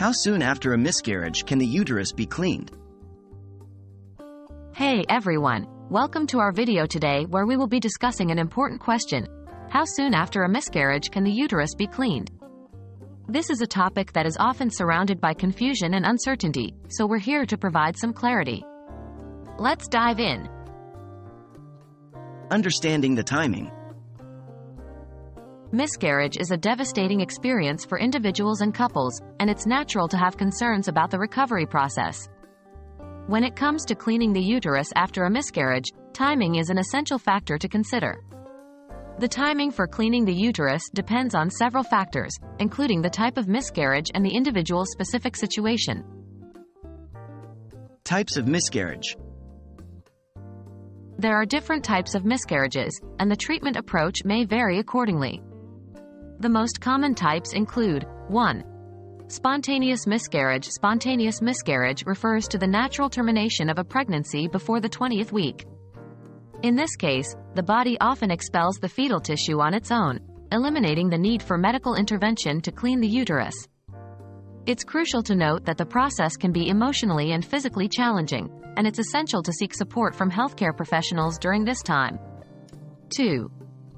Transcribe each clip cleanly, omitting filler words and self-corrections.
How soon after a miscarriage can the uterus be cleaned? Hey everyone, welcome to our video today where we will be discussing an important question. How soon after a miscarriage can the uterus be cleaned? This is a topic that is often surrounded by confusion and uncertainty, so we're here to provide some clarity. Let's dive in. Understanding the timing. Miscarriage is a devastating experience for individuals and couples, and it's natural to have concerns about the recovery process. When it comes to cleaning the uterus after a miscarriage, timing is an essential factor to consider. The timing for cleaning the uterus depends on several factors, including the type of miscarriage and the individual's specific situation. Types of miscarriage. There are different types of miscarriages, and the treatment approach may vary accordingly. The most common types include 1. Spontaneous miscarriage. Spontaneous miscarriage refers to the natural termination of a pregnancy before the 20th week. In this case, the body often expels the fetal tissue on its own, eliminating the need for medical intervention to clean the uterus. It's crucial to note that the process can be emotionally and physically challenging, and it's essential to seek support from healthcare professionals during this time. 2.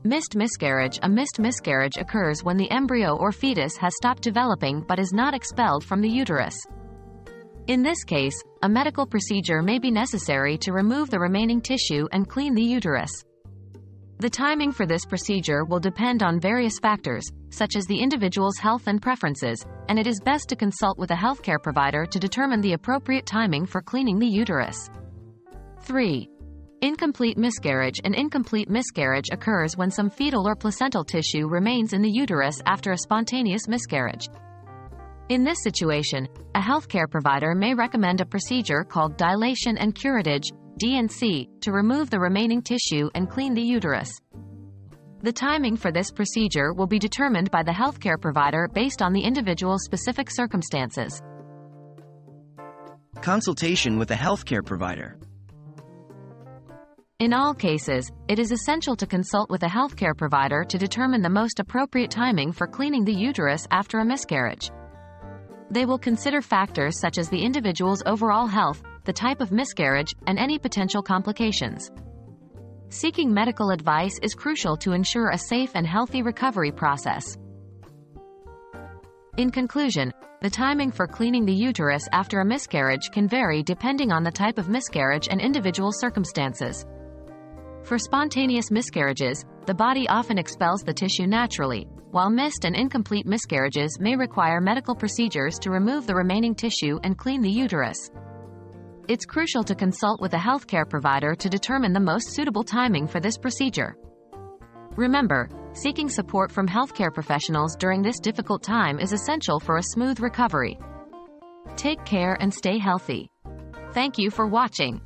Missed miscarriage. A missed miscarriage occurs when the embryo or fetus has stopped developing but is not expelled from the uterus. In this case, a medical procedure may be necessary to remove the remaining tissue and clean the uterus. The timing for this procedure will depend on various factors, such as the individual's health and preferences, and it is best to consult with a healthcare provider to determine the appropriate timing for cleaning the uterus. 3. Incomplete miscarriage. An incomplete miscarriage occurs when some fetal or placental tissue remains in the uterus after a spontaneous miscarriage. In this situation, a healthcare provider may recommend a procedure called dilation and curettage, D&C, to remove the remaining tissue and clean the uterus. The timing for this procedure will be determined by the healthcare provider based on the individual's specific circumstances. Consultation with a healthcare provider. In all cases, it is essential to consult with a healthcare provider to determine the most appropriate timing for cleaning the uterus after a miscarriage. They will consider factors such as the individual's overall health, the type of miscarriage, and any potential complications. Seeking medical advice is crucial to ensure a safe and healthy recovery process. In conclusion, the timing for cleaning the uterus after a miscarriage can vary depending on the type of miscarriage and individual circumstances. For spontaneous miscarriages, the body often expels the tissue naturally, while missed and incomplete miscarriages may require medical procedures to remove the remaining tissue and clean the uterus. It's crucial to consult with a healthcare provider to determine the most suitable timing for this procedure. Remember, seeking support from healthcare professionals during this difficult time is essential for a smooth recovery. Take care and stay healthy. Thank you for watching.